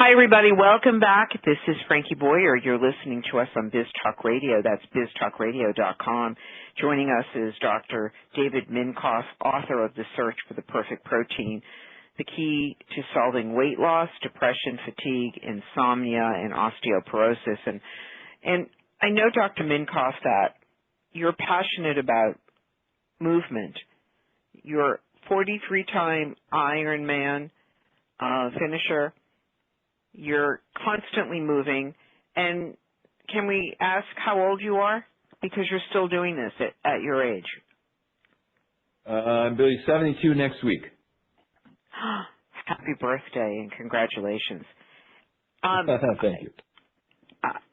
Hi, everybody. Welcome back. This is Frankie Boyer. You're listening to us on Biz Talk Radio. That's biztalkradio.com. Joining us is Dr. David Minkoff, author of The Search for the Perfect Protein, the key to solving weight loss, depression, fatigue, insomnia, and osteoporosis. And I know, Dr. Minkoff, that you're passionate about movement. You're 43-time Ironman finisher. You're constantly moving. And can we ask how old you are? Because you're still doing this at your age. I'm going to be 72 next week. Happy birthday and congratulations. Thank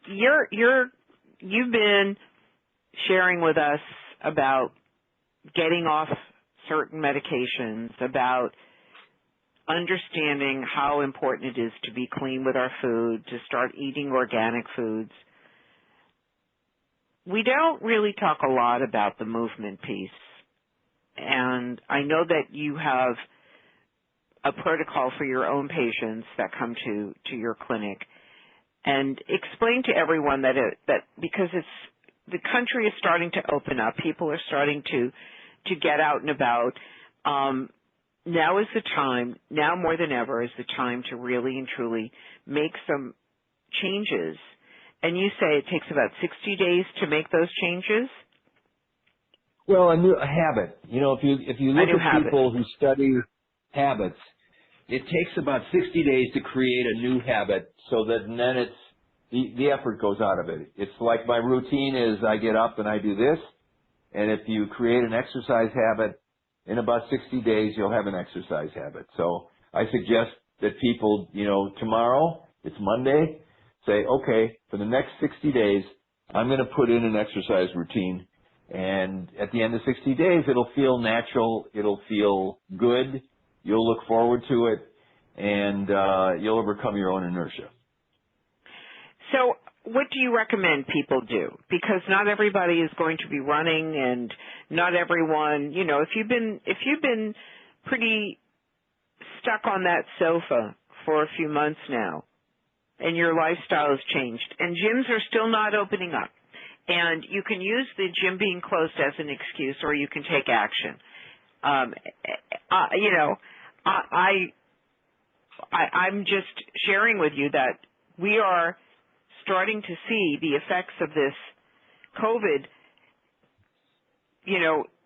you. You've been sharing with us about getting off certain medications, about understanding how important it is to be clean with our food, to start eating organic foods. We don't really talk a lot about the movement piece. And I know that you have a protocol for your own patients that come to your clinic. And explain to everyone that because the country is starting to open up, people are starting to get out and about. Now is the time, now more than ever is the time to really and truly make some changes. And you say it takes about 60 days to make those changes? Well, a habit. You know, if you look at people who study habits, it takes about 60 days to create a new habit, so that then the effort goes out of it. It's like my routine is I get up and I do this, and if you create an exercise habit, in about 60 days, you'll have an exercise habit. So I suggest that people, tomorrow, it's Monday, say, okay, for the next 60 days, I'm going to put in an exercise routine. And at the end of 60 days, it'll feel natural. It'll feel good. You'll look forward to it. And you'll overcome your own inertia. So what do you recommend people do? Because not everybody is going to be running, and not everyone, if you've been pretty stuck on that sofa for a few months now, and your lifestyle has changed, and gyms are still not opening up, and you can use the gym being closed as an excuse, or you can take action. I'm just sharing with you that we are starting to see the effects of this COVID.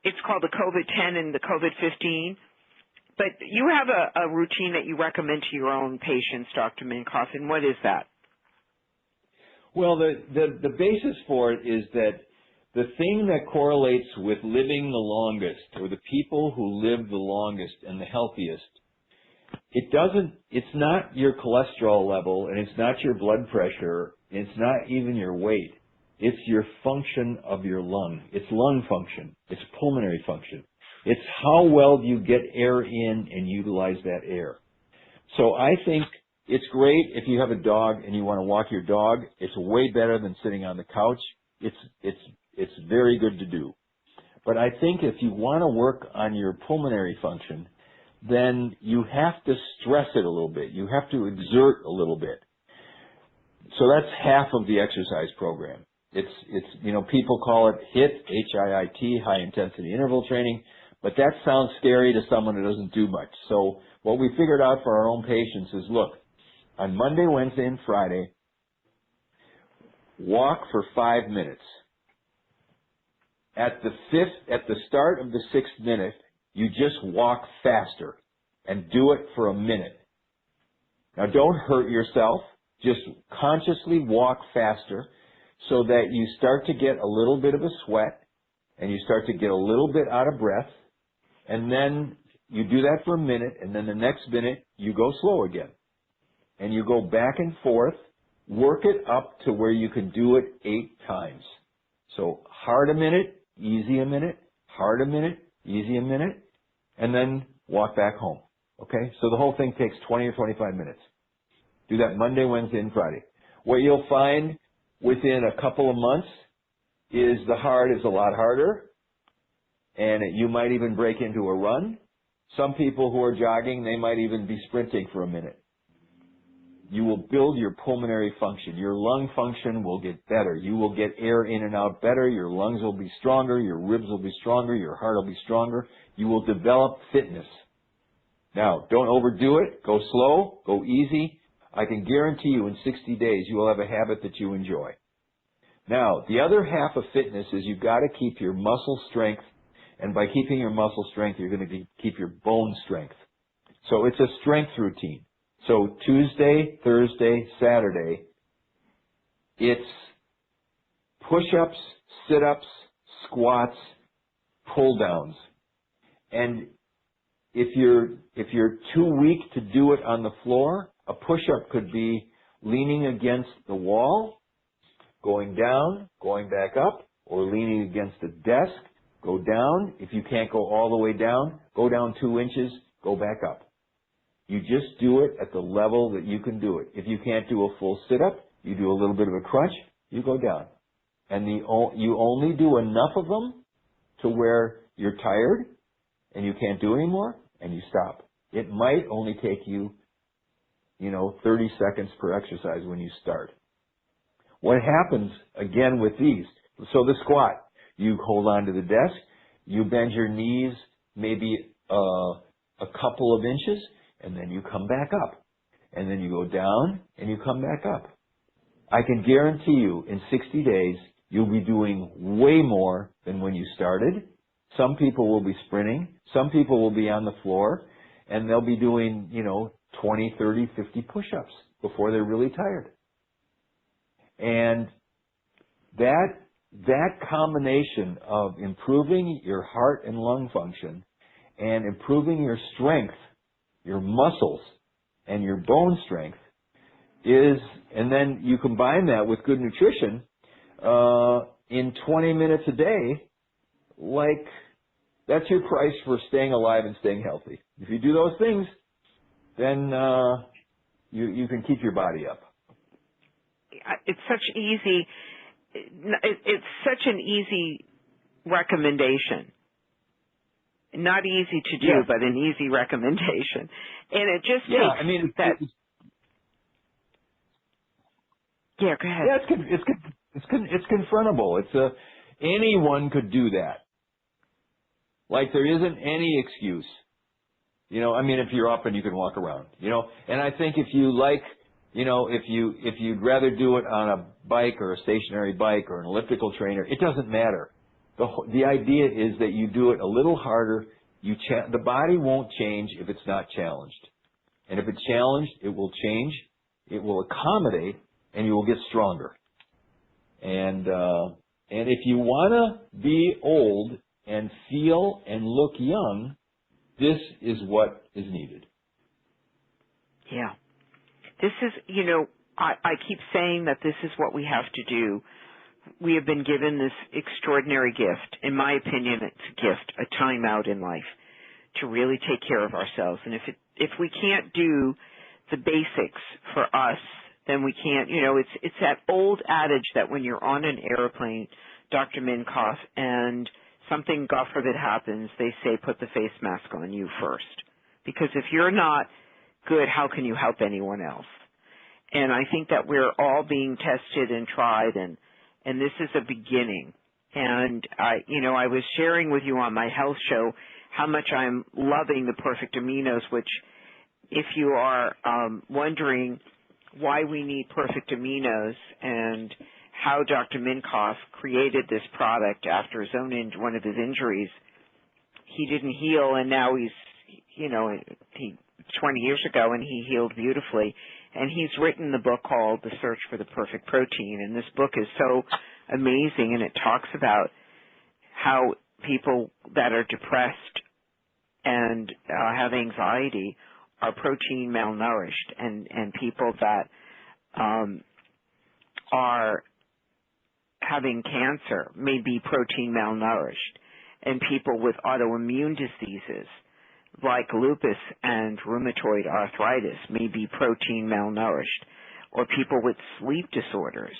It's called the COVID-10 and the COVID-15. But you have a routine that you recommend to your own patients, Dr. Minkoff, and what is that? Well, the basis for it is that the thing that correlates with living the longest, or the people who live the longest and the healthiest, it's not your cholesterol level, and it's not your blood pressure, and it's not even your weight. It's your function of your lung. It's lung function. It's pulmonary function. It's how well do you get air in and utilize that air. So I think it's great if you have a dog and you want to walk your dog. It's way better than sitting on the couch. It's very good to do. But I think if you want to work on your pulmonary function, then you have to stress it a little bit. You have to exert a little bit. So that's half of the exercise program. It's people call it HIIT, H-I-I-T, high intensity interval training, but that sounds scary to someone who doesn't do much. So what we figured out for our own patients is, look, on Monday, Wednesday, and Friday, walk for 5 minutes. At the start of the 6th minute, you just walk faster and do it for a minute. Now don't hurt yourself. Just consciously walk faster so that you start to get a little bit of a sweat and you start to get a little bit out of breath. And then you do that for a minute, and then the next minute you go slow again. And you go back and forth, work it up to where you can do it 8 times. So hard a minute, easy a minute, hard a minute, easy a minute, and then walk back home. Okay? So the whole thing takes 20 or 25 minutes. Do that Monday, Wednesday, and Friday. What you'll find within a couple of months is the hard is a lot harder, and you might even break into a run. Some people who are jogging, they might even be sprinting for a minute. You will build your pulmonary function. Your lung function will get better. You will get air in and out better. Your lungs will be stronger. Your ribs will be stronger. Your heart will be stronger. You will develop fitness. Now, don't overdo it. Go slow. Go easy. I can guarantee you in 60 days you will have a habit that you enjoy. Now, the other half of fitness is you've got to keep your muscle strength, and by keeping your muscle strength, you're going to keep your bone strength. So it's a strength routine. So Tuesday, Thursday, Saturday, it's push-ups, sit-ups, squats, pull-downs. And if you're too weak to do it on the floor, a push-up could be leaning against the wall, going down, going back up, or leaning against the desk, go down. If you can't go all the way down, go down 2 inches, go back up. You just do it at the level that you can do it. If you can't do a full sit-up, you do a little bit of a crunch, you go down. And you only do enough of them to where you're tired and you can't do anymore, and you stop. It might only take you, 30 seconds per exercise when you start. What happens, again, with these, so the squat, you hold on to the desk, you bend your knees maybe a couple of inches, and then you come back up. And then you go down, and you come back up. I can guarantee you, in 60 days, you'll be doing way more than when you started. Some people will be sprinting. Some people will be on the floor, and they'll be doing, 20, 30, 50 push-ups before they're really tired. And that combination of improving your heart and lung function and improving your strength, your muscles, and your bone strength and then you combine that with good nutrition, in 20 minutes a day, that's your price for staying alive and staying healthy. If you do those things, then you can keep your body up. It's such an easy recommendation. Not easy to do, but an easy recommendation. And it just takes that. Yeah, go ahead. Yeah, it's confrontable. Anyone could do that. There isn't any excuse. If you're up and you can walk around, and I think if you if you'd rather do it on a bike or a stationary bike or an elliptical trainer, it doesn't matter. The idea is that you do it a little harder. The body won't change if it's not challenged. And if it's challenged, it will change, it will accommodate, and you will get stronger. And if you want to be old and feel and look young, this is what is needed. Yeah. This is, I keep saying that this is what we have to do. We have been given this extraordinary gift. In my opinion, it's a gift, a time out in life to really take care of ourselves. And if we can't do the basics for us, then we can't, it's that old adage that when you're on an airplane, Dr. Minkoff, and something, God forbid, happens, they say put the face mask on you first. Because if you're not good, how can you help anyone else? And I think that we're all being tested and tried, and this is a beginning. And I was sharing with you on my health show how much I'm loving the Perfect Aminos, which, if you are wondering why we need Perfect Aminos and how Dr. Minkoff created this product after one of his injuries, he didn't heal, and now he 20 years ago, and he healed beautifully. And he's written the book called The Search for the Perfect Protein. And this book is so amazing, and it talks about how people that are depressed and have anxiety are protein malnourished, and people that are having cancer may be protein malnourished, and people with autoimmune diseases like lupus and rheumatoid arthritis may be protein malnourished, or people with sleep disorders,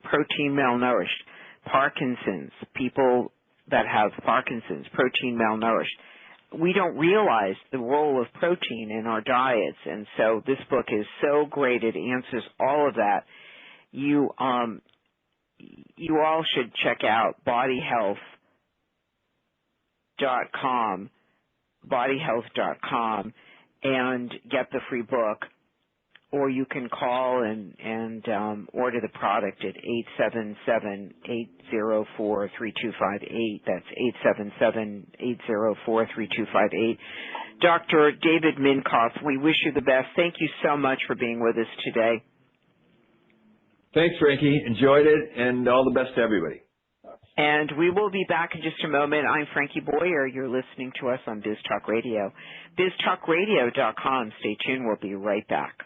protein malnourished, Parkinson's, people that have Parkinson's, protein malnourished, we don't realize the role of protein in our diets. And so this book is so great. It answers all of that. You all should check out bodyhealth.com, and get the free book, or you can call and order the product at 877-804-3258. That's 877-804-3258. Dr. David Minkoff, we wish you the best. Thank you so much for being with us today. Thanks, Frankie. Enjoyed it, and all the best to everybody. And we will be back in just a moment. I'm Frankie Boyer. You're listening to us on Biz Talk Radio. BizTalkRadio.com. Stay tuned. We'll be right back.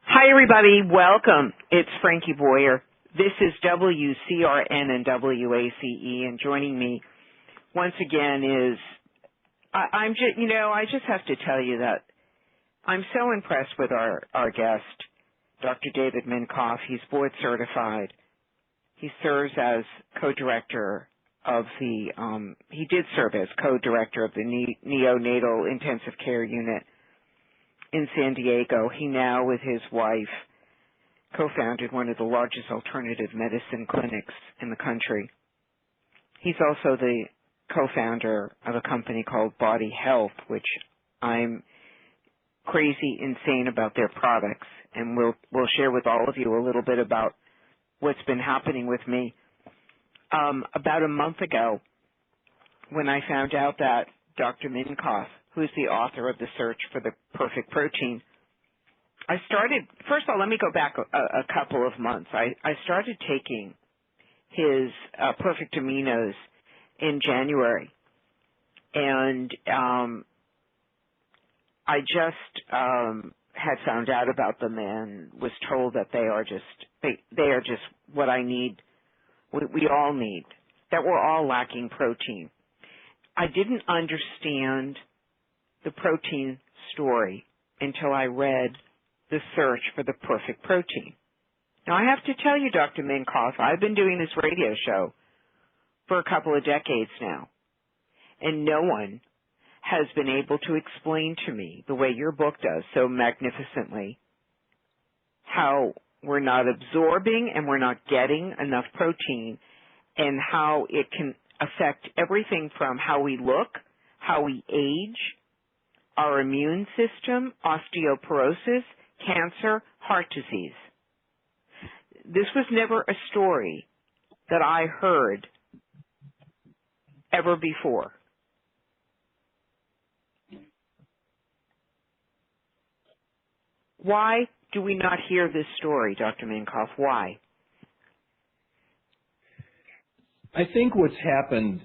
Hi, everybody. Welcome. It's Frankie Boyer. This is WCRN and WACE, and joining me once again is, I just have to tell you that I'm so impressed with our guest, Dr. David Minkoff. He's board certified. He serves as co-director of he did serve as co-director of the neonatal intensive care unit in San Diego. He now, with his wife, co-founded one of the largest alternative medicine clinics in the country. He's also the co-founder of a company called Body Health, which I'm crazy insane about their products, and we'll share with all of you a little bit about what's been happening with me. About a month ago, when I found out that Dr. Minkoff, who's the author of The Search for the Perfect Protein, first of all, let me go back a couple of months. I started taking his Perfect Aminos in January, and I just had found out about them and was told that they are just what I need, we all need, that we're all lacking protein. I didn't understand the protein story until I read The Search for the Perfect Protein. Now, I have to tell you, Dr. Minkoff, I've been doing this radio show for a couple of decades now, and no one has been able to explain to me the way your book does so magnificently how we're not absorbing and we're not getting enough protein, and how it can affect everything from how we look, how we age, our immune system, osteoporosis, cancer, heart disease. This was never a story that I heard ever before. Why do we not hear this story, Dr. Minkoff? Why? I think what's happened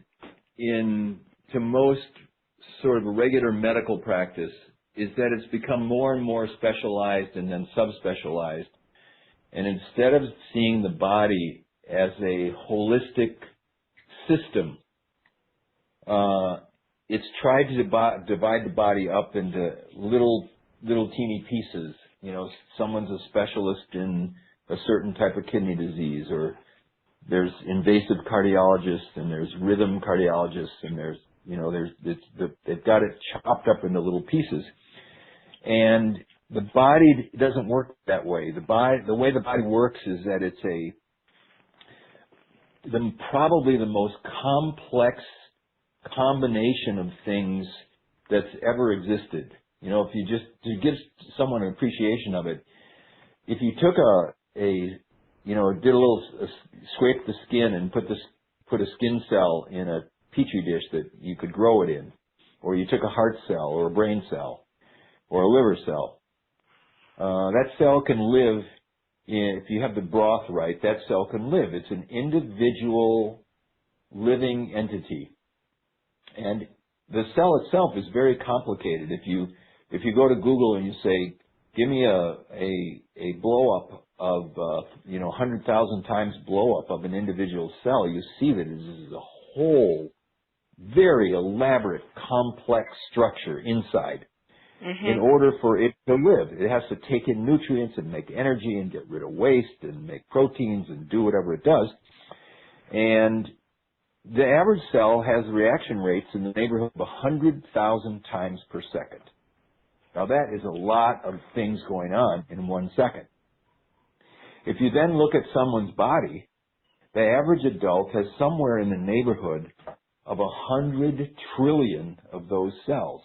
to most sort of regular medical practice is that it's become more and more specialized and then subspecialized. And instead of seeing the body as a holistic system, it's tried to divide the body up into little teeny pieces. You know, someone's a specialist in a certain type of kidney disease, or there's invasive cardiologists and there's rhythm cardiologists, and they've got it chopped up into little pieces. And the body doesn't work that way. The way the body works is that it's probably the most complex combination of things that's ever existed. You know, if you just, to give someone an appreciation of it, if you took scrape the skin and put a skin cell in a petri dish that you could grow it in, or you took a heart cell or a brain cell or a liver cell, that cell can live if you have the broth right, that cell can live. It's an individual living entity. And the cell itself is very complicated. If you go to Google and you say, give me a blow up of 100,000 times blow up of an individual cell, you see that it is a whole very elaborate, complex structure inside. Mm-hmm. In order for it to live, it has to take in nutrients and make energy and get rid of waste and make proteins and do whatever it does. And the average cell has reaction rates in the neighborhood of 100,000 times per second. Now that is a lot of things going on in 1 second. If you then look at someone's body, the average adult has somewhere in the neighborhood of 100 trillion of those cells.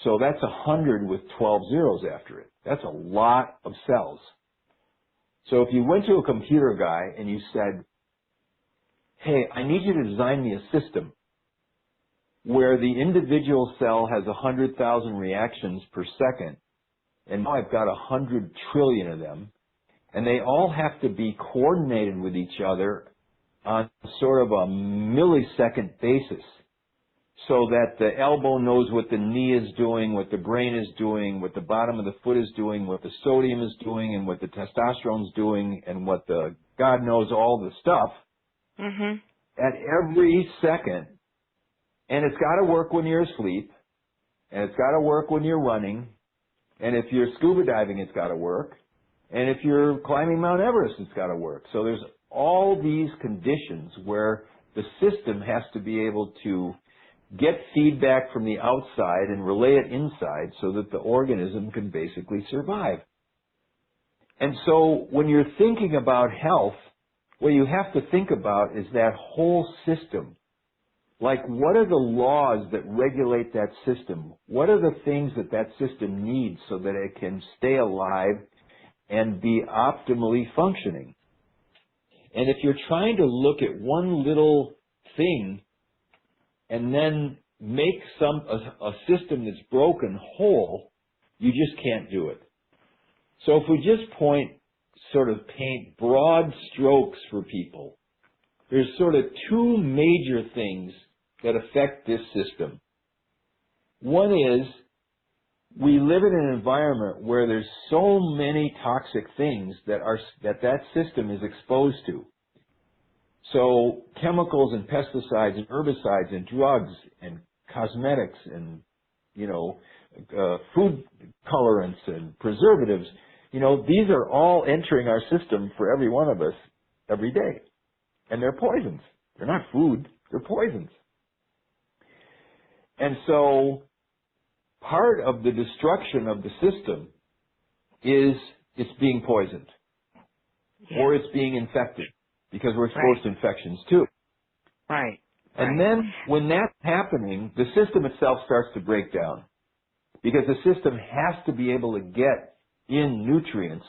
So that's 100 with 12 zeros after it. That's a lot of cells. So if you went to a computer guy and you said, hey, I need you to design me a system where the individual cell has 100,000 reactions per second, and now I've got 100 trillion of them, and they all have to be coordinated with each other on sort of a millisecond basis, so that the elbow knows what the knee is doing, what the brain is doing, what the bottom of the foot is doing, what the sodium is doing, and what the testosterone is doing, and what the God knows all the stuff at every second. And it's got to work when you're asleep, and it's got to work when you're running, and if you're scuba diving, it's got to work, and if you're climbing Mount Everest, it's got to work. So there's all these conditions where the system has to be able to get feedback from the outside and relay it inside so that the organism can basically survive. And so when you're thinking about health, what you have to think about is that whole system. Like, what are the laws that regulate that system? What are the things that that system needs so that it can stay alive and be optimally functioning? And if you're trying to look at one little thing and then make a system that's broken whole, you just can't do it. So if we just paint broad strokes for people, there's sort of two major things that affect this system. One is we live in an environment where there's so many toxic things that system is exposed to. So chemicals and pesticides and herbicides and drugs and cosmetics and, food colorants and preservatives, these are all entering our system for every one of us every day. And they're poisons. They're not food. They're poisons. And so part of the destruction of the system is it's being poisoned or it's being infected, because we're exposed to infections too. Right. And then when that's happening, the system itself starts to break down, because the system has to be able to get in nutrients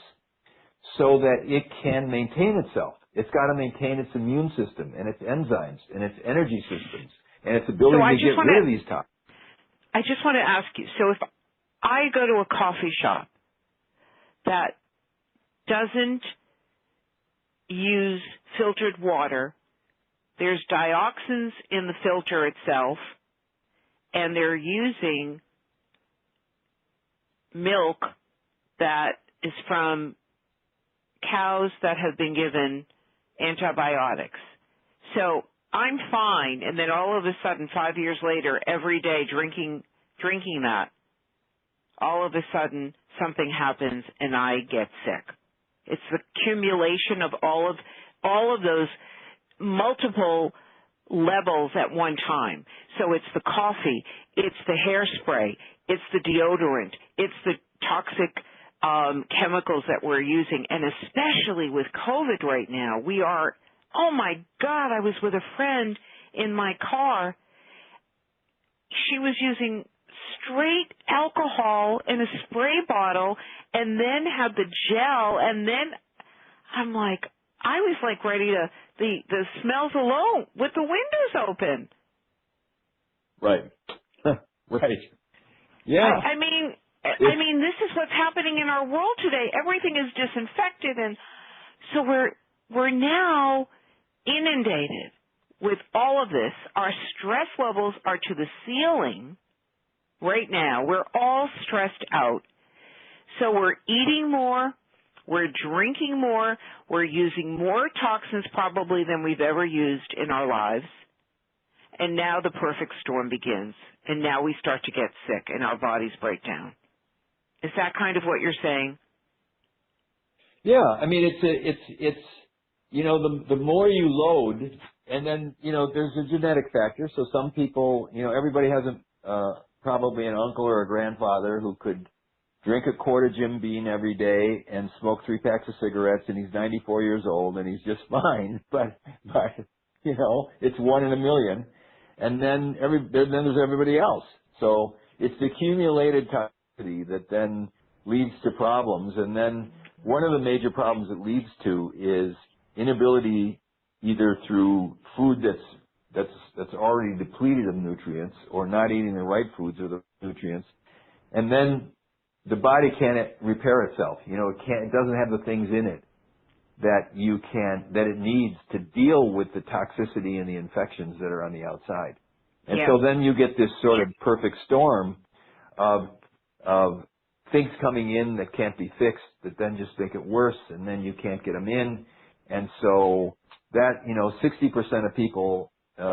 so that it can maintain itself. It's got to maintain its immune system and its enzymes and its energy systems and its ability to get rid of these toxins. I just want to ask you, so if I go to a coffee shop that doesn't use filtered water, there's dioxins in the filter itself, and they're using milk that is from cows that have been given antibiotics. So I'm fine, and then all of a sudden, 5 years later, every day drinking that, all of a sudden something happens and I get sick. It's the accumulation of all of those multiple levels at one time. So it's the coffee, it's the hairspray, it's the deodorant, it's the toxic chemicals that we're using, and especially with COVID right now, we are, oh my God, I was with a friend in my car. She was using straight alcohol in a spray bottle and then had the gel, and then I'm like, I was like ready to, the smells alone with the windows open. Right. Right. Yeah. I mean, this is what's happening in our world today. Everything is disinfected, and so we're now inundated with all of this. Our stress levels are to the ceiling right now. We're all stressed out. So we're eating more, we're drinking more, we're using more toxins probably than we've ever used in our lives. And now the perfect storm begins. And now we start to get sick and our bodies break down. Is that kind of what you're saying? Yeah, I mean, it's the more you load, and then, there's a genetic factor. So some people, everybody has probably an uncle or a grandfather who could drink a quart of Jim Beam every day and smoke 3 packs of cigarettes, and he's 94 years old and he's just fine. But it's 1 in a million. And then there's everybody else. So it's the accumulated toxicity that then leads to problems. And then one of the major problems it leads to is inability, either through food that's already depleted of nutrients, or not eating the right foods or the nutrients. And then the body can't repair itself. It doesn't have the things in it that it needs to deal with the toxicity and the infections that are on the outside. And so then you get this sort of perfect storm of things coming in that can't be fixed, that then just make it worse, and then you can't get them in. And so that, 60% of people in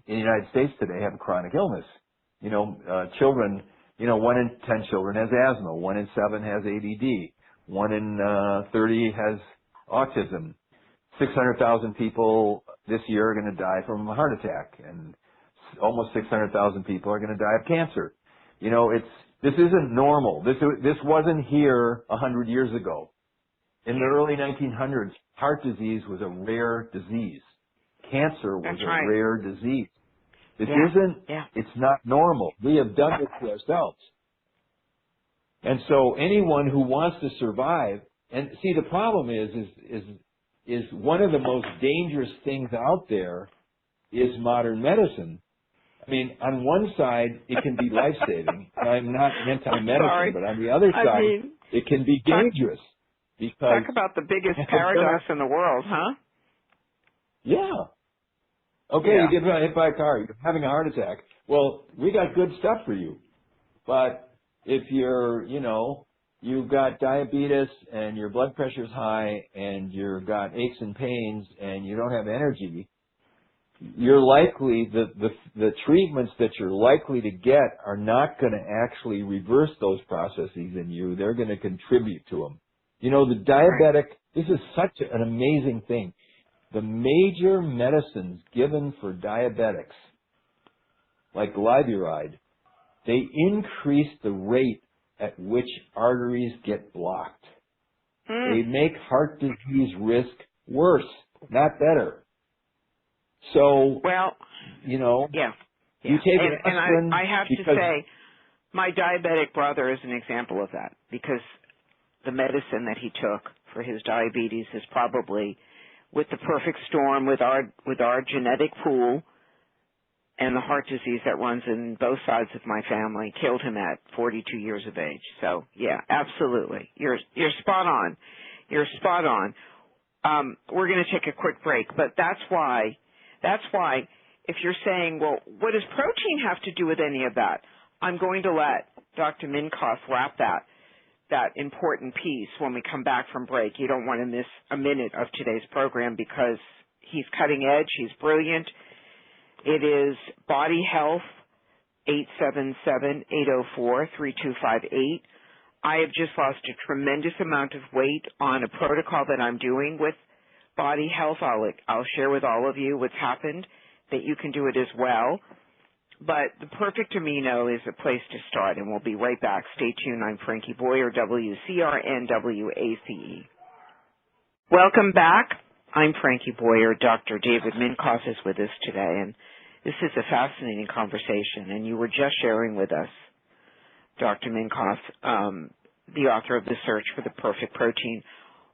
the United States today have a chronic illness. Children, 1 in 10 children has asthma, 1 in 7 has ADD, 1 in 30 has autism. 600,000 people this year are going to die from a heart attack, and almost 600,000 people are going to die of cancer. This isn't normal. This wasn't here 100 years ago. In the early 1900s, heart disease was a rare disease. Cancer was a rare disease. This it's not normal. We have done this to ourselves. And so anyone who wants to survive, and see, the problem is one of the most dangerous things out there is modern medicine. I mean, on one side, it can be life-saving. I'm not anti-medicine, but on the other side, it can be dangerous. Because talk about the biggest paradox in the world, huh? Yeah. Okay, you get hit by a car, you're having a heart attack. Well, we got good stuff for you. But if you've got diabetes and your blood pressure's high and you've got aches and pains and you don't have energy, you're likely, the treatments that you're likely to get are not going to actually reverse those processes in you. They're going to contribute to them. The diabetic, this is such an amazing thing. The major medicines given for diabetics, like glyburide, they increase the rate at which arteries get blocked. They make heart disease risk worse, not better. So, you take and I have to say, my diabetic brother is an example of that, because the medicine that he took for his diabetes is probably with the perfect storm with our genetic pool and the heart disease that runs in both sides of my family, killed him at 42 years of age. So, yeah, absolutely. You're spot on. You're spot on. We're going to take a quick break, but that's why if you're saying, well, what does protein have to do with any of that? I'm going to let Dr. Minkoff wrap that important piece when we come back from break. You don't want to miss a minute of today's program because he's cutting edge. He's brilliant. It is Body Health, 877-804-3258. I have just lost a tremendous amount of weight on a protocol that I'm doing with Body Health. I'll share with all of you what's happened, that you can do it as well. But the perfect amino is a place to start, and we'll be right back. Stay tuned. I'm Frankie Boyer, WCRN-WACE. Welcome back. I'm Frankie Boyer. Dr. David Minkoff is with us today, and this is a fascinating conversation. And you were just sharing with us, Dr. Minkoff, the author of The Search for the Perfect Protein,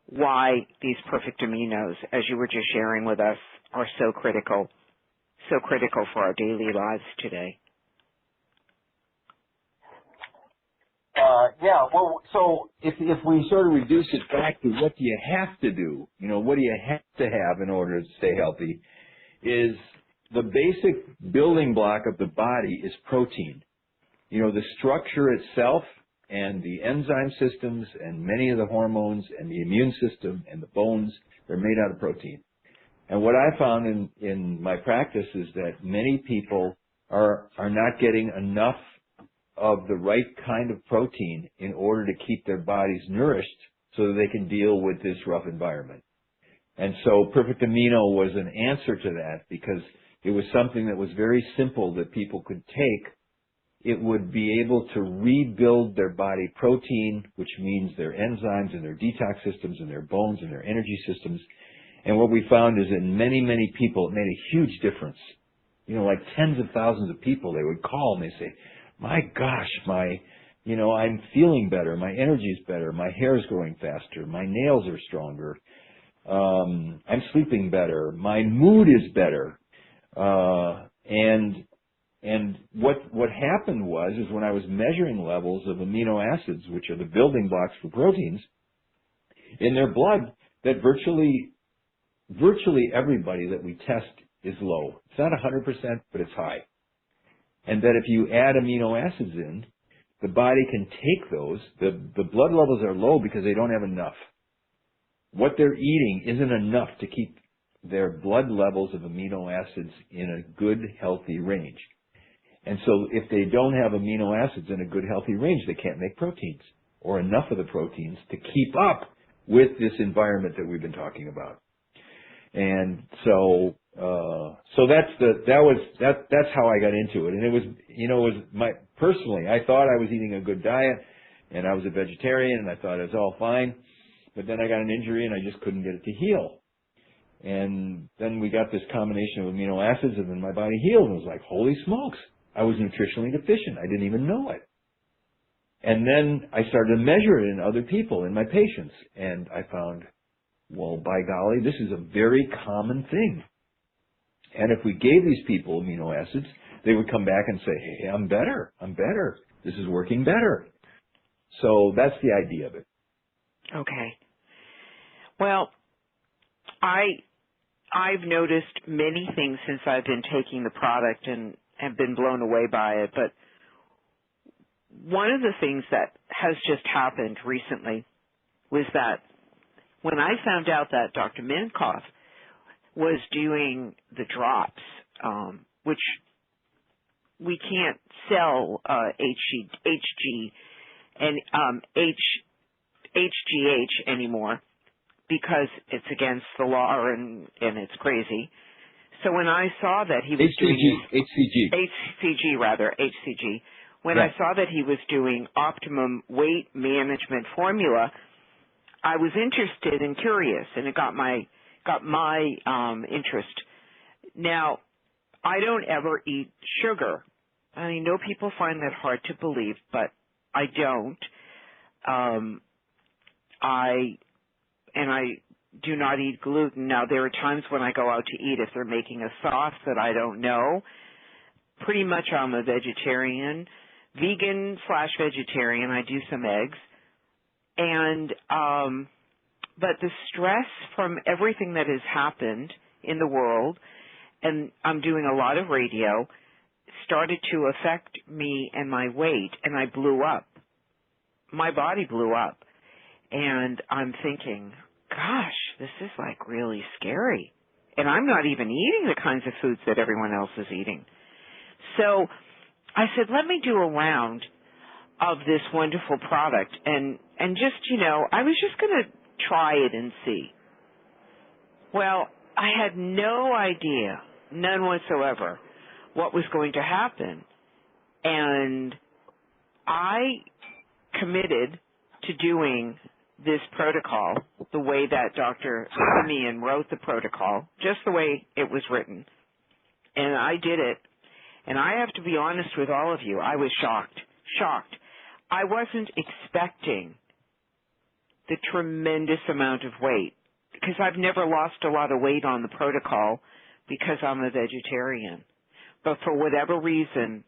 why these perfect aminos, as you were just sharing with us, are so critical for our daily lives today. Well, so if we sort of reduce it back to what do you have to do, what do you have to have in order to stay healthy, is the basic building block of the body is protein. The structure itself and the enzyme systems and many of the hormones and the immune system and the bones, they're made out of protein. And what I found in my practice is that many people are not getting enough of the right kind of protein in order to keep their bodies nourished so that they can deal with this rough environment. And so Perfect Amino was an answer to that because it was something that was very simple that people could take. It would be able to rebuild their body protein, which means their enzymes and their detox systems and their bones and their energy systems. And what we found is in many, many people, it made a huge difference. You know, like tens of thousands of people, they would call and they say, my gosh, I'm feeling better. My energy's better. My hair's growing faster. My nails are stronger. I'm sleeping better. My mood is better. And what happened is when I was measuring levels of amino acids, which are the building blocks for proteins, in their blood, that virtually everybody that we test is low. It's not 100%, but it's high. And that if you add amino acids in, the body can take those. The blood levels are low because they don't have enough. What they're eating isn't enough to keep their blood levels of amino acids in a good, healthy range. And so if they don't have amino acids in a good, healthy range, they can't make proteins or enough of the proteins to keep up with this environment that we've been talking about. And so that's how I got into it. And it was personally, I thought I was eating a good diet and I was a vegetarian and I thought it was all fine. But then I got an injury and I just couldn't get it to heal. And then we got this combination of amino acids and then my body healed and it was like, holy smokes, I was nutritionally deficient. I didn't even know it. And then I started to measure it in other people, in my patients. And I found, well, by golly, this is a very common thing. And if we gave these people amino acids, they would come back and say, hey, I'm better. This is working better. So that's the idea of it. Okay. Well, I've noticed many things since I've been taking the product and have been blown away by it. But one of the things that has just happened recently was that when I found out that Dr. Minkoff was doing the drops, which we can't sell HG and HGH anymore because it's against the law and it's crazy. So when I saw that he was HCG. When I saw that he was doing optimum weight management formula, I was interested and curious, and it got my interest. Now, I don't ever eat sugar. I know people find that hard to believe, but I don't. I do not eat gluten. Now, there are times when I go out to eat if they're making a sauce that I don't know. Pretty much I'm a vegetarian, vegan/vegetarian. I do some eggs. And, but the stress from everything that has happened in the world, and I'm doing a lot of radio, started to affect me and my weight, and I blew up. My body blew up. And I'm thinking, gosh, this is like really scary. And I'm not even eating the kinds of foods that everyone else is eating. So I said, let me do a round of this wonderful product. And just, I was just going to try it and see. Well, I had no idea, none whatsoever, what was going to happen. And I committed to doing this protocol the way that Dr. Simeon wrote the protocol, just the way it was written. And I did it. And I have to be honest with all of you, I was shocked. I wasn't expecting the tremendous amount of weight because I've never lost a lot of weight on the protocol because I'm a vegetarian. But for whatever reason,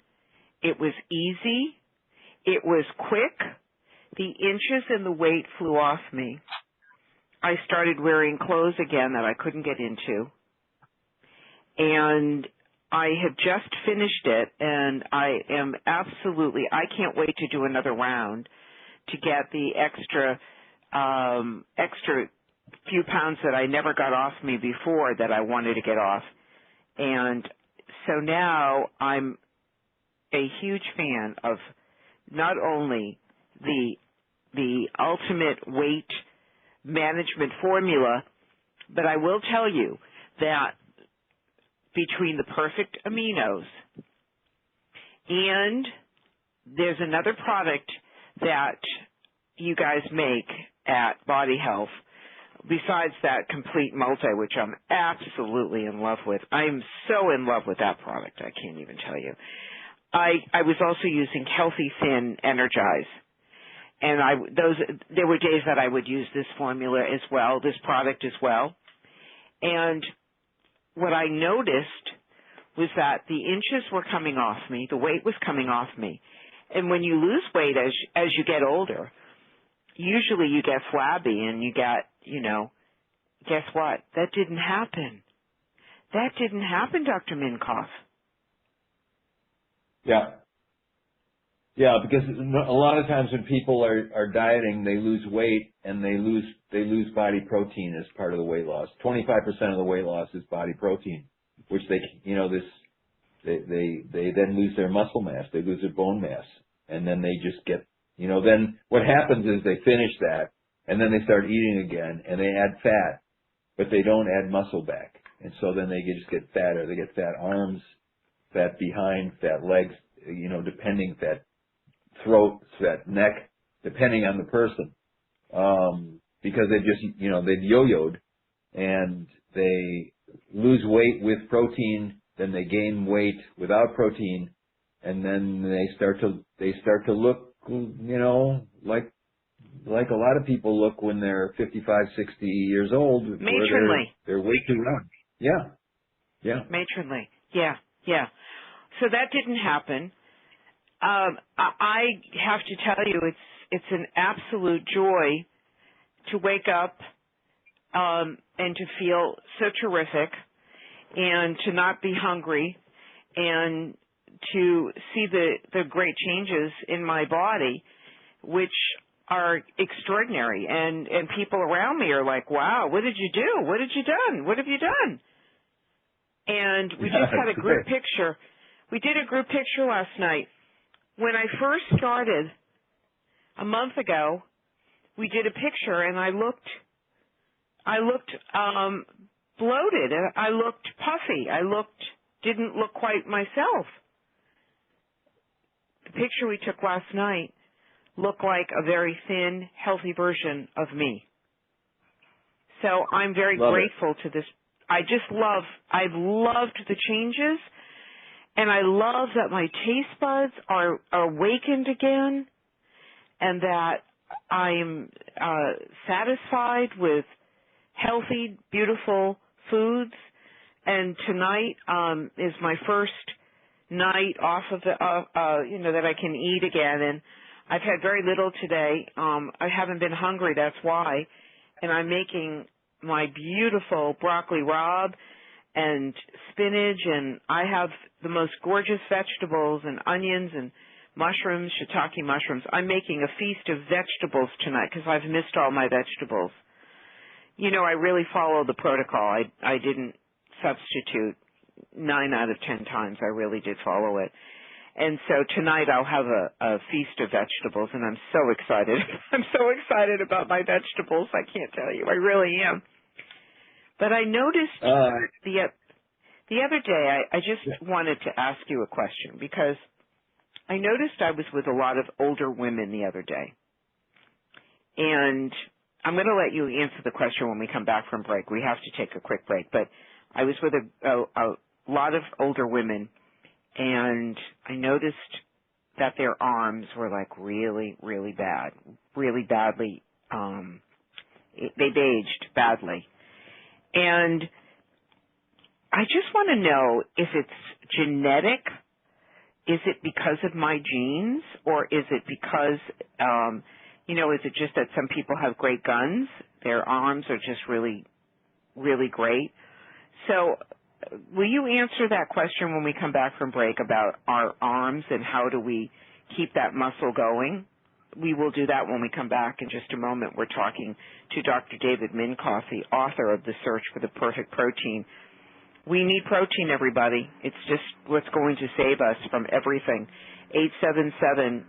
it was easy, it was quick, the inches and the weight flew off me. I started wearing clothes again that I couldn't get into. And I have just finished it, and I can't wait to do another round to get the extra few pounds that I never got off me before that I wanted to get off. And so now I'm a huge fan of not only the ultimate weight management formula, But I will tell you that between the perfect aminos and there's another product that you guys make at Body Health, besides that complete multi, which I'm absolutely in love with. I'm so in love with that product, I can't even tell you. I was also using Healthy Thin Energize. And there were days that I would use this formula as well, this product as well. And what I noticed was that the inches were coming off me, the weight was coming off me. And when you lose weight as you get older, usually you get flabby and you get, guess what? That didn't happen. That didn't happen, Dr. Minkoff. Yeah. Yeah, because a lot of times when people are dieting, they lose weight and they lose body protein as part of the weight loss. 25% of the weight loss is body protein, which they then lose their muscle mass, they lose their bone mass, and then they just get, then what happens is they finish that and then they start eating again and they add fat, but they don't add muscle back, and so then they just get fatter. They get fat arms, fat behind, fat legs, depending, fat throat, fat neck, depending on the person, because they just, they've yo-yoed and they lose weight with protein, then they gain weight without protein, and then they start to look, like a lot of people look when they're 55, 60 years old. Matronly. They're way too round. Yeah. Yeah. Matronly. Yeah. Yeah. So that didn't happen. I have to tell you, it's an absolute joy to wake up and to feel so terrific and to not be hungry and to see the great changes in my body, which are extraordinary. And people around me are like, wow, what did you do? What did you done? What have you done? And we just had a group picture. We did a group picture last night. When I first started a month ago, we did a picture and I looked bloated, and I looked puffy. Didn't look quite myself. The picture we took last night looked like a very thin, healthy version of me. So I'm very grateful to this. I've loved the changes, and I love that my taste buds are awakened again, and that I'm satisfied with healthy, beautiful foods. And tonight is my first night off of that I can eat again. And I've had very little today. I haven't been hungry, that's why. And I'm making my beautiful broccoli rabe and spinach, and I have the most gorgeous vegetables and onions and mushrooms, shiitake mushrooms. I'm making a feast of vegetables tonight because I've missed all my vegetables. I really follow the protocol. I didn't substitute 9 out of 10 times. I really did follow it. And so tonight I'll have a feast of vegetables, and I'm so excited. I'm so excited about my vegetables. I can't tell you. I really am. But I noticed the other day, I just wanted to ask you a question, because I noticed I was with a lot of older women the other day. And I'm going to let you answer the question when we come back from break. We have to take a quick break. But I was with a lot of older women, and I noticed that their arms were like really, really bad, really badly. They've aged badly. And I just want to know if it's genetic. Is it because of my genes, or is it because, is it just that some people have great guns? Their arms are just really, really great. So will you answer that question when we come back from break about our arms and how do we keep that muscle going? We will do that when we come back in just a moment. We're talking to Dr. David Minkoff, the author of The Search for the Perfect Protein. We need protein, everybody. It's just what's going to save us from everything.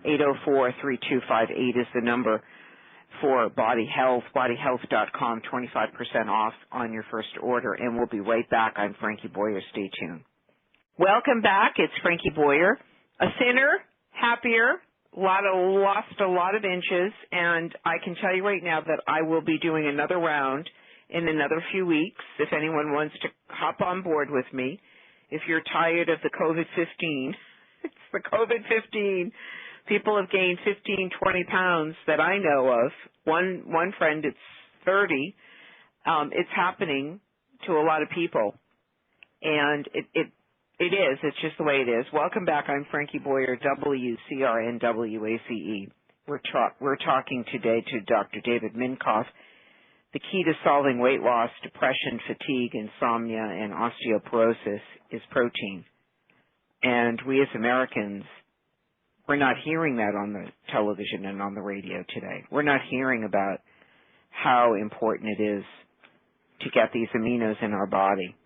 877-804-3258 is the number. for Body Health, bodyhealth.com, 25% off on your first order. And we'll be right back. I'm Frankie Boyer. Stay tuned. Welcome back. It's Frankie Boyer. A thinner, happier, lost a lot of inches, and I can tell you right now that I will be doing another round in another few weeks if anyone wants to hop on board with me. If you're tired of the COVID-15, it's the COVID-15. People have gained 15, 20 pounds that I know of. One friend, it's 30. It's happening to a lot of people, and it is. It's just the way it is. Welcome back. I'm Frankie Boyer, WCRNWACE. We're talking today to Dr. David Minkoff. The key to solving weight loss, depression, fatigue, insomnia, and osteoporosis is protein. And we as Americans, we're not hearing that on the television and on the radio today. We're not hearing about how important it is to get these aminos in our body.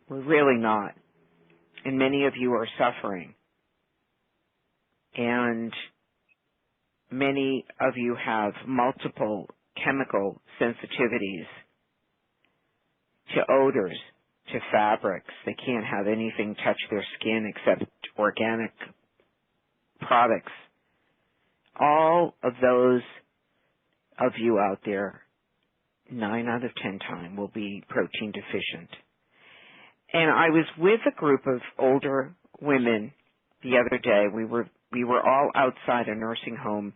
We're really not. And many of you are suffering. And many of you have multiple chemical sensitivities to odors, to fabrics. They can't have anything touch their skin except organic products. All of those of you out there, 9 out of 10 times, will be protein deficient. And I was with a group of older women the other day. We were all outside a nursing home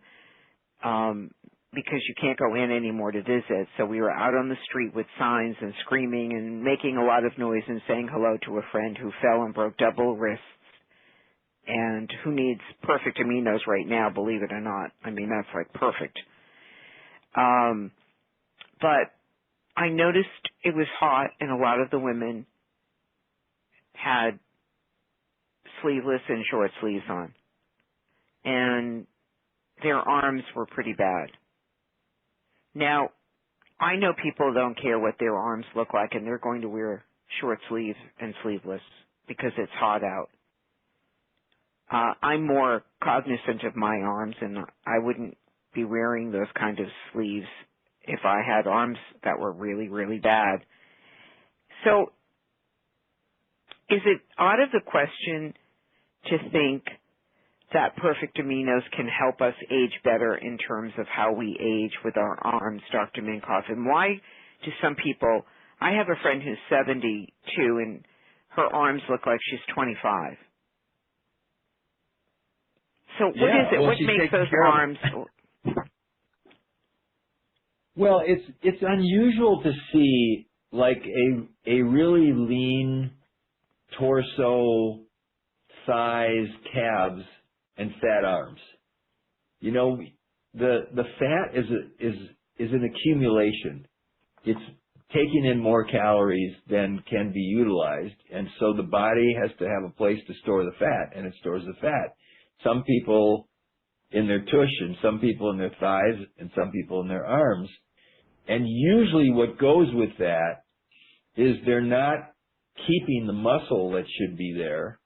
because you can't go in anymore to visit. So we were out on the street with signs and screaming and making a lot of noise and saying hello to a friend who fell and broke double wrists and who needs perfect aminos right now, believe it or not. I mean, that's like perfect. But I noticed it was hot and a lot of the women had sleeveless and short sleeves on. And their arms were pretty bad. Now, I know people don't care what their arms look like, and they're going to wear short sleeves and sleeveless because it's hot out. I'm more cognizant of my arms, and I wouldn't be wearing those kind of sleeves if I had arms that were really, really bad. So, is it out of the question to think that perfect aminos can help us age better in terms of how we age with our arms, Dr. Minkoff? And why do some people, I have a friend who's 72 and her arms look like she's 25. So what is it? What makes those arms? Well, it's unusual to see like a really lean torso, thighs, calves, and fat arms. You know, the fat is an accumulation. It's taking in more calories than can be utilized, and so the body has to have a place to store the fat, and it stores the fat. Some people in their tush, and some people in their thighs, and some people in their arms. And usually what goes with that is they're not keeping the muscle that should be there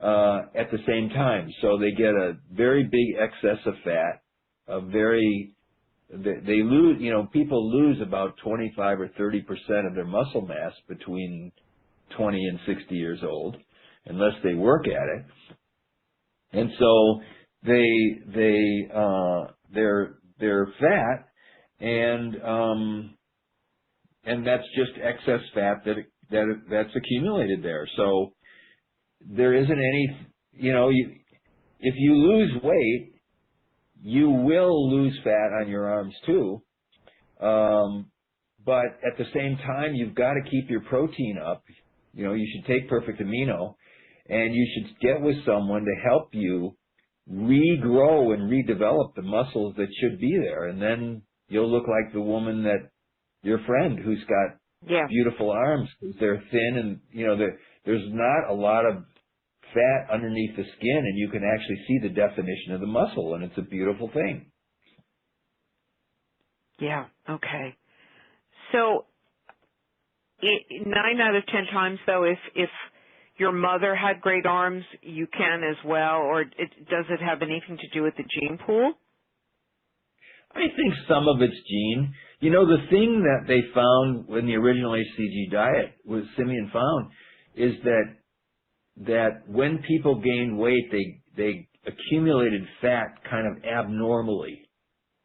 at the same time. So they get a very big excess of fat, they lose, you know, people lose about 25 or 30% of their muscle mass between 20 and 60 years old, unless they work at it. And so they're fat, and that's just excess fat that's accumulated there. So there isn't any, you know, if you lose weight, you will lose fat on your arms too. But at the same time, you've got to keep your protein up. You know, you should take Perfect Amino, and you should get with someone to help you regrow and redevelop the muscles that should be there. And then you'll look like the woman that your friend who's got beautiful arms. They're thin, and, you know, there's not a lot of fat underneath the skin, and you can actually see the definition of the muscle, and it's a beautiful thing. Yeah, okay. So 9 out of 10 times, though, if your mother had great arms, you can as well, or does it have anything to do with the gene pool? I think some of it's gene. You know, the thing that they found when the original HCG diet was Simeon found is that when people gained weight, they accumulated fat kind of abnormally.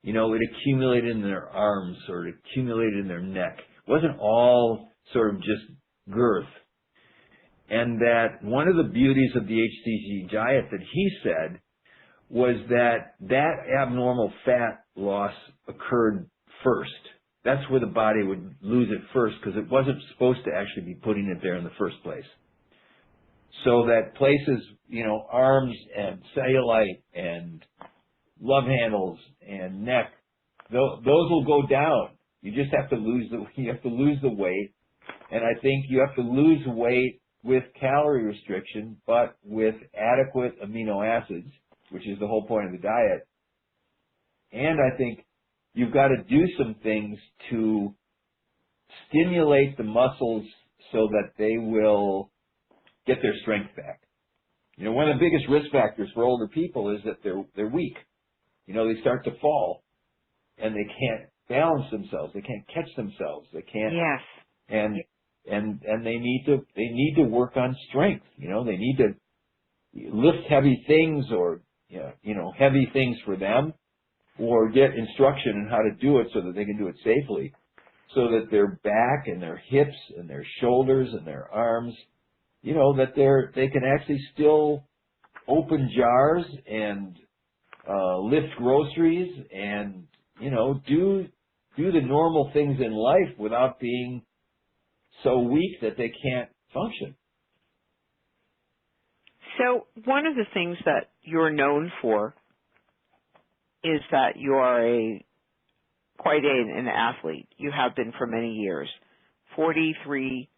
You know, it accumulated in their arms or it accumulated in their neck. It wasn't all sort of just girth. And that one of the beauties of the HCG diet that he said was that abnormal fat loss occurred first. That's where the body would lose it first because it wasn't supposed to actually be putting it there in the first place. So that places, you know, arms and cellulite and love handles and neck, those will go down. You just have to lose the weight. And I think you have to lose weight with calorie restriction, but with adequate amino acids, which is the whole point of the diet. And I think you've got to do some things to stimulate the muscles so that they will get their strength back. You know, one of the biggest risk factors for older people is that they're weak. You know, they start to fall and they can't balance themselves. They can't catch themselves. They can't. Yes. And they need to work on strength. You know, they need to lift heavy things or, you know, heavy things for them, or get instruction on how to do it so that they can do it safely, so that their back and their hips and their shoulders and their arms, you know, that they can actually still open jars and lift groceries and, you know, do the normal things in life without being so weak that they can't function. So one of the things that you're known for is that you are quite an athlete. You have been for many years. 43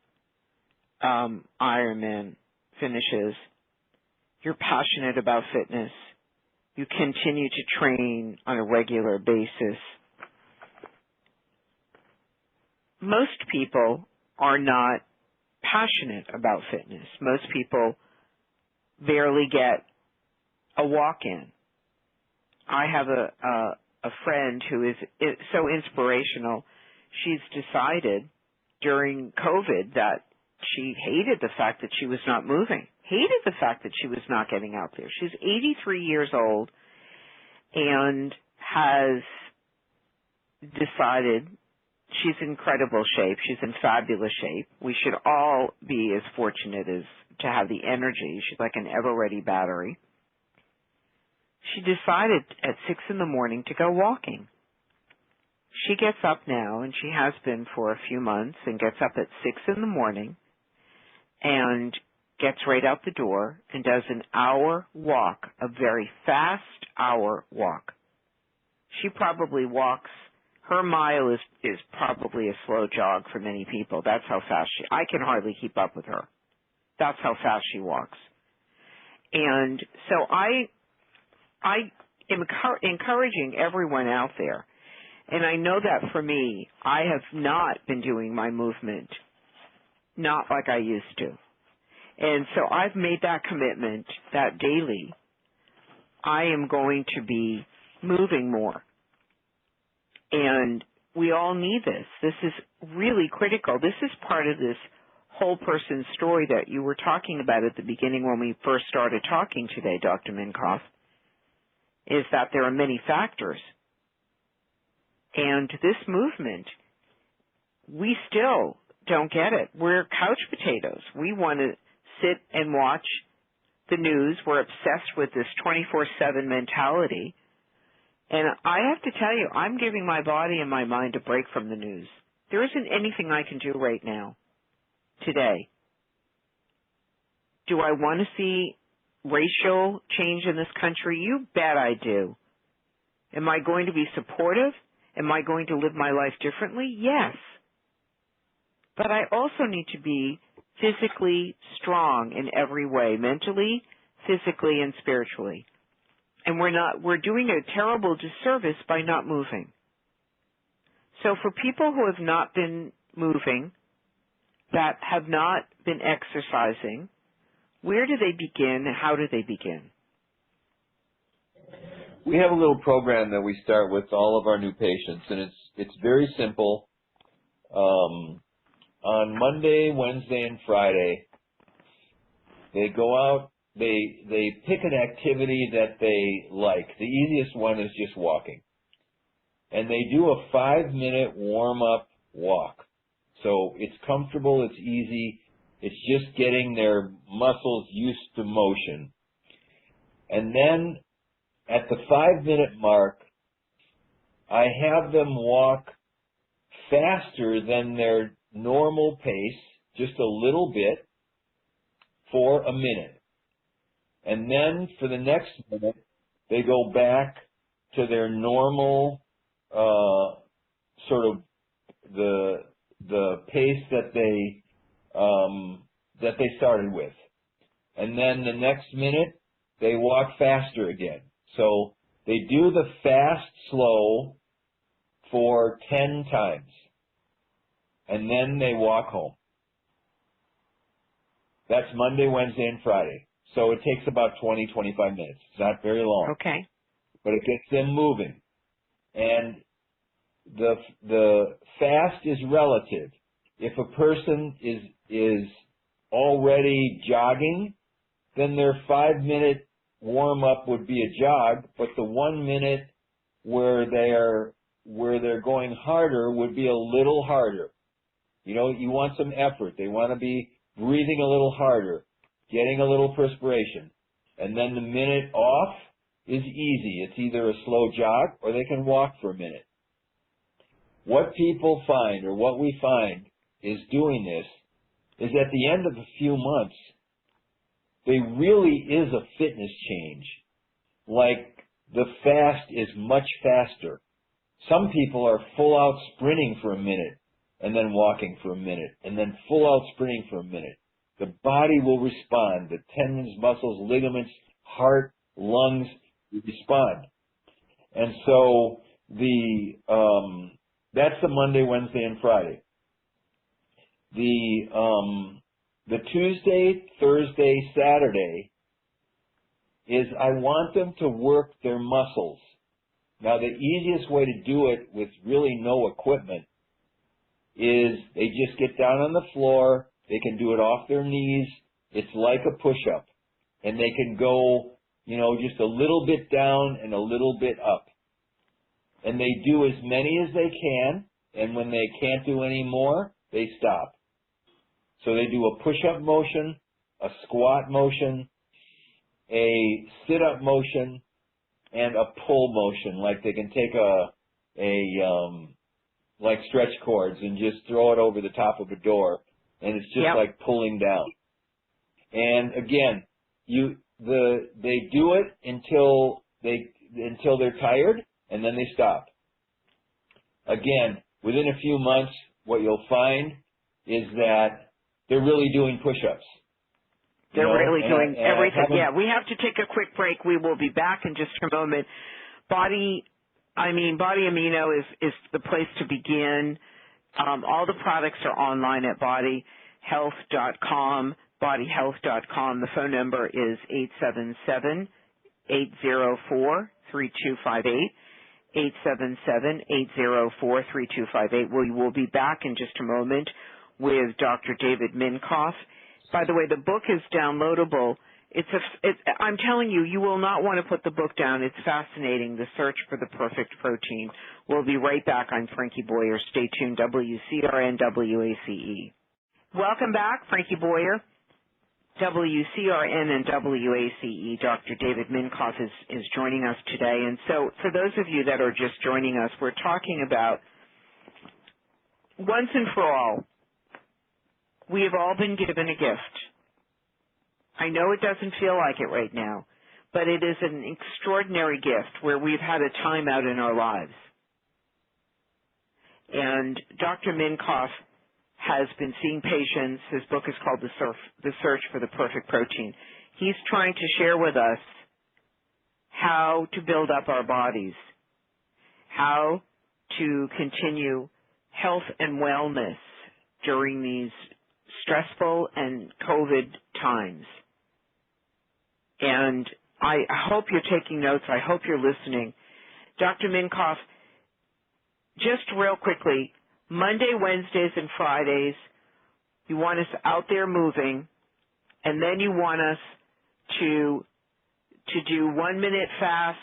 Ironman finishes. You're passionate about fitness. You continue to train on a regular basis. Most people are not passionate about fitness. Most people barely get a walk-in. I have a friend who is so inspirational. She's decided during COVID that she hated the fact that she was not moving, hated the fact that she was not getting out there. She's 83 years old and has decided she's in incredible shape. She's in fabulous shape. We should all be as fortunate as to have the energy. She's like an ever-ready battery. She decided at 6 in the morning to go walking. She gets up now, and she has been for a few months, and gets up at 6 in the morning and gets right out the door and does an hour walk, a very fast hour walk. She probably walks, her mile is probably a slow jog for many people. That's how fast I can hardly keep up with her. That's how fast she walks. And so I am encouraging everyone out there, and I know that for me, I have not been doing my movement, not like I used to. And so I've made that commitment that daily I am going to be moving more. And we all need this. This is really critical. This is part of this whole person story that you were talking about at the beginning when we first started talking today, Dr. Minkoff, is that there are many factors. And this movement, we still don't get it. We're couch potatoes. We want to sit and watch the news. We're obsessed with this 24/7 mentality. And I have to tell you, I'm giving my body and my mind a break from the news. There isn't anything I can do right now, today. Do I want to see racial change in this country? You bet I do. Am I going to be supportive? Am I going to live my life differently? Yes. But I also need to be physically strong in every way, mentally, physically, and spiritually. And we're doing a terrible disservice by not moving. So for people who have not been moving, that have not been exercising, where do they begin and how do they begin? We have a little program that we start with all of our new patients, and it's very simple. On Monday, Wednesday, and Friday, they go out, they pick an activity that they like. The easiest one is just walking. And they do a 5-minute warm-up walk. So it's comfortable, it's easy, it's just getting their muscles used to motion. And then at the 5-minute mark, I have them walk faster than their normal pace, just a little bit, for a minute. And then for the next minute, they go back to their normal sort of the pace that they started with. And then the next minute, they walk faster again. So they do the fast, slow for 10 times. And then they walk home. That's Monday, Wednesday, and Friday. So it takes about 20, 25 minutes. It's not very long. Okay. But it gets them moving. And the fast is relative. If a person is already jogging, then their 5-minute warm-up would be a jog, but the 1 minute where they're going harder would be a little harder. You know, you want some effort. They want to be breathing a little harder, getting a little perspiration. And then the minute off is easy. It's either a slow jog or they can walk for a minute. What people find, or what we find, is doing this is at the end of a few months, there really is a fitness change. Like the fast is much faster. Some people are full out sprinting for a minute and then walking for a minute and then full out sprinting for a minute. The body will respond. The tendons, muscles, ligaments, heart, lungs respond. And so that's the Monday, Wednesday, and Friday. The Tuesday, Thursday, Saturday is I want them to work their muscles. Now, the easiest way to do it with really no equipment is they just get down on the floor. They can do it off their knees. It's like a push-up. And they can go, you know, just a little bit down and a little bit up. And they do as many as they can. And when they can't do any more, they stop. So they do a push-up motion, a squat motion, a sit-up motion, and a pull motion. Like they can take like stretch cords and just throw it over the top of a door, and it's just like pulling down. And again, they do it until they're tired, and then they stop. Again, within a few months, what you'll find is that they're really doing push-ups. They're really doing everything. Yeah, we have to take a quick break. We will be back in just a moment. Body Amino is the place to begin. All the products are online at bodyhealth.com, bodyhealth.com. The phone number is 877-804-3258, 877-804-3258. We will be back in just a moment with Dr. David Minkoff. By the way, the book is downloadable. I'm telling you, you will not want to put the book down. It's fascinating, The Search for the Perfect Protein. We'll be right back. I'm Frankie Boyer. Stay tuned, WCRN, WACE. Welcome back, Frankie Boyer, WCRN and WACE. Dr. David Minkoff is joining us today. And so for those of you that are just joining us, we're talking about, once and for all, we have all been given a gift. I know it doesn't feel like it right now, but it is an extraordinary gift where we've had a time out in our lives. And Dr. Minkoff has been seeing patients. His book is called The Search for the Perfect Protein. He's trying to share with us how to build up our bodies, how to continue health and wellness during these stressful and COVID times. And I hope you're taking notes. I hope you're listening. Dr. Minkoff, just real quickly, Monday, Wednesdays, and Fridays, you want us out there moving, and then you want us to do 1 minute fast,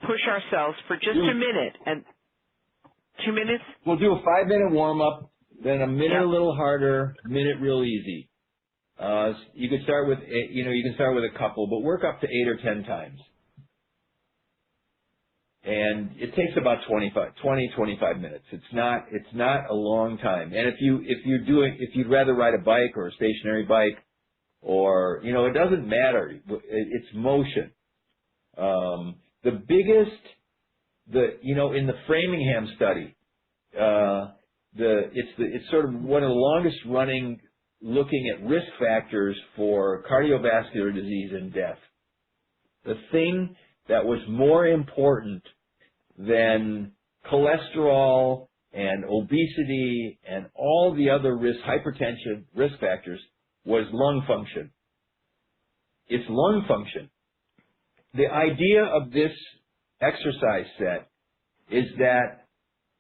push ourselves for just a minute, and 2 minutes? We'll do a 5-minute warm-up, then a minute a little harder, a minute real easy. You could start with, you can start with a couple, but work up to 8 or 10 times. And it takes about 25 minutes. It's not a long time. And if you'd rather ride a bike or a stationary bike, or, it doesn't matter. It's motion. The biggest, in the Framingham study, it's sort of one of the longest running looking at risk factors for cardiovascular disease and death. The thing that was more important than cholesterol and obesity and all the other hypertension risk factors was lung function. It's lung function. The idea of this exercise set is that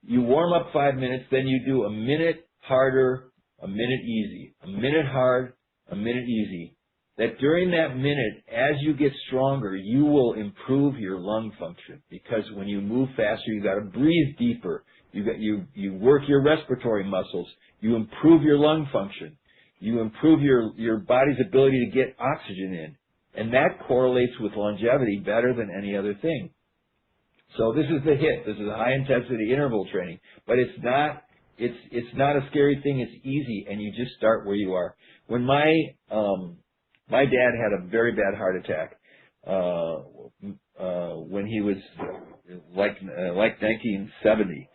you warm up 5 minutes, then you do a minute harder, a minute easy, a minute hard, a minute easy. That during that minute, as you get stronger, you will improve your lung function, because when you move faster, you got to breathe deeper. You work your respiratory muscles. You improve your lung function. You improve your body's ability to get oxygen in, and that correlates with longevity better than any other thing. So this is the HIIT. This is a high intensity interval training, but it's not a scary thing. It's easy, and you just start where you are. When my dad had a very bad heart attack when he was like 1970,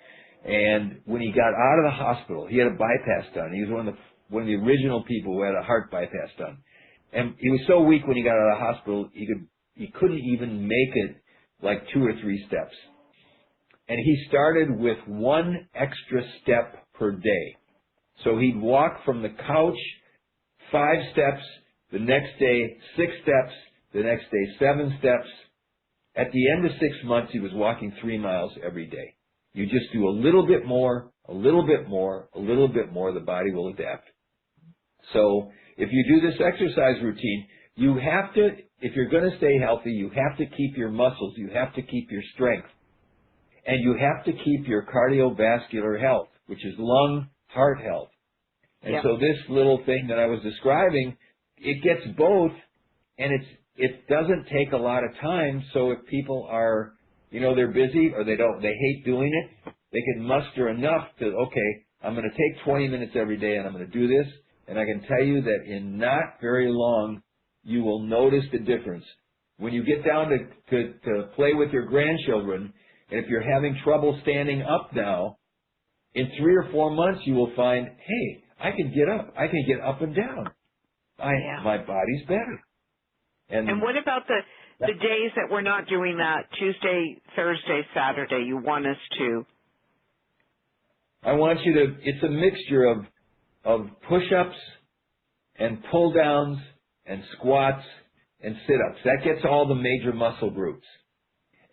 and when he got out of the hospital, he had a bypass done. He was one of the original people who had a heart bypass done, and he was so weak when he got out of the hospital he couldn't even make it like 2 or 3 steps. And he started with 1 extra step per day. So he'd walk from the couch 5 steps, the next day 6 steps, the next day 7 steps. At the end of 6 months, he was walking 3 miles every day. You just do a little bit more, a little bit more, a little bit more, the body will adapt. So if you do this exercise routine, you have to, if you're going to stay healthy, you have to keep your muscles, you have to keep your strength, and you have to keep your cardiovascular health, which is lung, heart health. And so this little thing that I was describing, it gets both, and it doesn't take a lot of time. So if people are, they're busy or they hate doing it, they can muster enough to, okay, I'm going to take 20 minutes every day and I'm going to do this. And I can tell you that in not very long, you will notice the difference. When you get down to play with your grandchildren, and if you're having trouble standing up now, in 3 or 4 months you will find, hey, I can get up. I can get up and down. My body's better. And what about the days that we're not doing that? Tuesday, Thursday, Saturday, you want us to? I want you to, it's a mixture of push-ups and pull-downs and squats and sit-ups. That gets all the major muscle groups.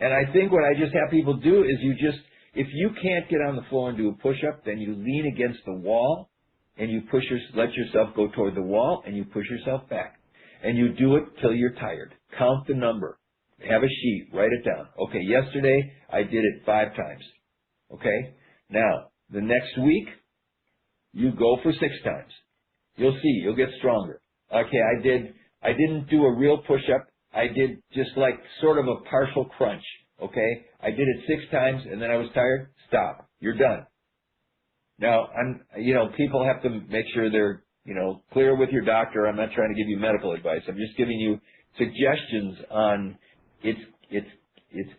And I think what I just have people do is if you can't get on the floor and do a push-up, then you lean against the wall and you let yourself go toward the wall and you push yourself back. And you do it till you're tired. Count the number. Have a sheet. Write it down. Okay, yesterday I did it 5 times. Okay? Now, the next week, you go for 6 times. You'll see. You'll get stronger. Okay, I didn't do a real push-up. I did just like sort of a partial crunch. Okay? I did it 6 times and then I was tired. Stop. You're done. Now, people have to make sure they're, clear with your doctor. I'm not trying to give you medical advice. I'm just giving you suggestions on it's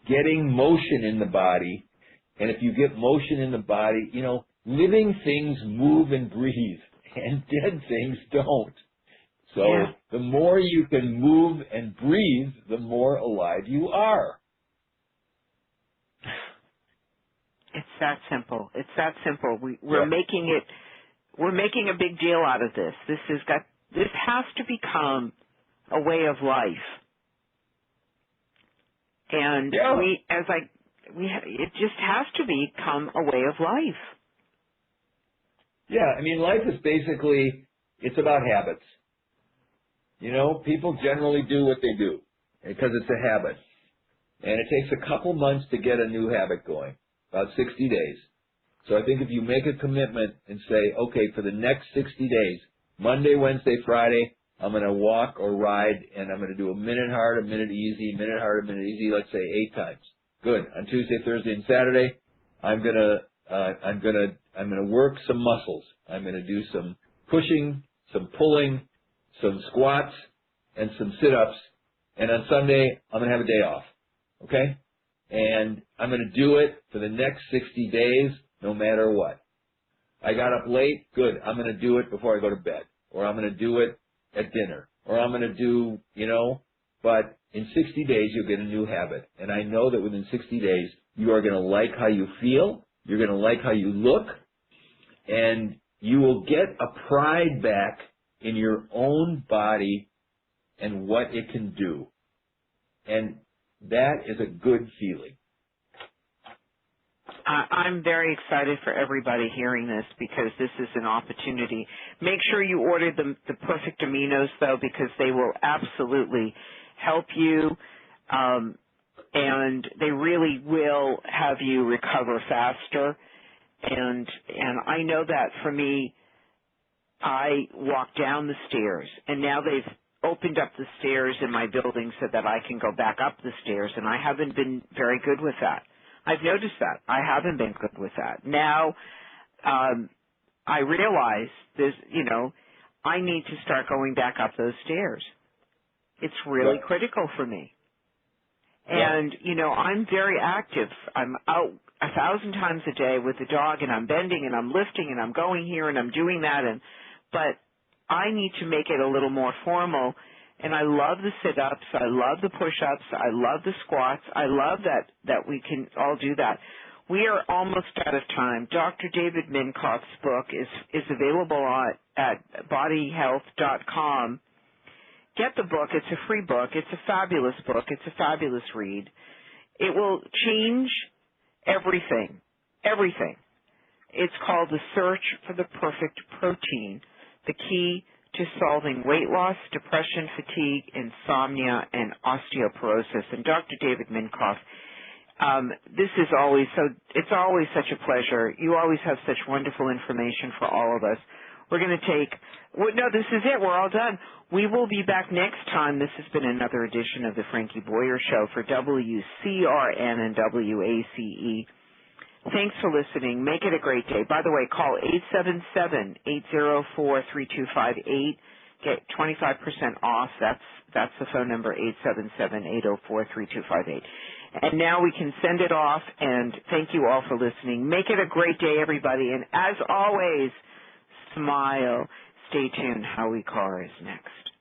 getting motion in the body. And if you get motion in the body, living things move and breathe and dead things don't. So the more you can move and breathe, the more alive you are. It's that simple. It's that simple. We're making a big deal out of this. This has to become a way of life. And Yeah. it just has to become a way of life. Yeah, I mean, life is basically, it's about habits. You know, people generally do what they do because it's a habit. And it takes a couple months to get a new habit going, about 60 days. So I think if you make a commitment and say, okay, for the next 60 days, Monday, Wednesday, Friday, I'm going to walk or ride, and I'm going to do a minute hard, a minute easy, minute hard, a minute easy, let's say 8 times. Good. On Tuesday, Thursday, and Saturday, I'm going to work some muscles. I'm going to do some pushing, some pulling, some squats, and some sit-ups. And on Sunday, I'm going to have a day off. Okay? And I'm going to do it for the next 60 days, no matter what. I got up late, good. I'm going to do it before I go to bed. Or I'm going to do it at dinner. Or I'm going to do, but in 60 days, you'll get a new habit. And I know that within 60 days, you are going to like how you feel. You're going to like how you look. And you will get a pride back in your own body and what it can do. And that is a good feeling. I'm very excited for everybody hearing this because this is an opportunity. Make sure you order the perfect aminos, though, because they will absolutely help you, and they really will have you recover faster. And I know that for me, I walk down the stairs, and now they've opened up the stairs in my building so that I can go back up the stairs, and I haven't been very good with that. I've noticed that. I haven't been good with that. Now, I realize I need to start going back up those stairs. It's really critical for me. And, I'm very active. I'm out 1,000 times a day with the dog, and I'm bending, and I'm lifting, and I'm going here, and I'm doing that. But I need to make it a little more formal. And I love the sit-ups. I love the push-ups. I love the squats. I love that we can all do that. We are almost out of time. Dr. David Minkoff's book is available at bodyhealth.com. Get the book. It's a free book. It's a fabulous book. It's a fabulous read. It will change everything. Everything. It's called The Search for the Perfect Protein, the key to solving weight loss, depression, fatigue, insomnia, and osteoporosis. And Dr. David Minkoff, it's always such a pleasure. You always have such wonderful information for all of us. We're going to this is it. We're all done. We will be back next time. This has been another edition of the Frankie Boyer Show for WCRN and WACE. Thanks for listening. Make it a great day. By the way, call 877-804-3258. Get 25% off. That's the phone number, 877-804-3258. And now we can send it off, and thank you all for listening. Make it a great day, everybody. And as always, smile. Stay tuned. Howie Carr is next.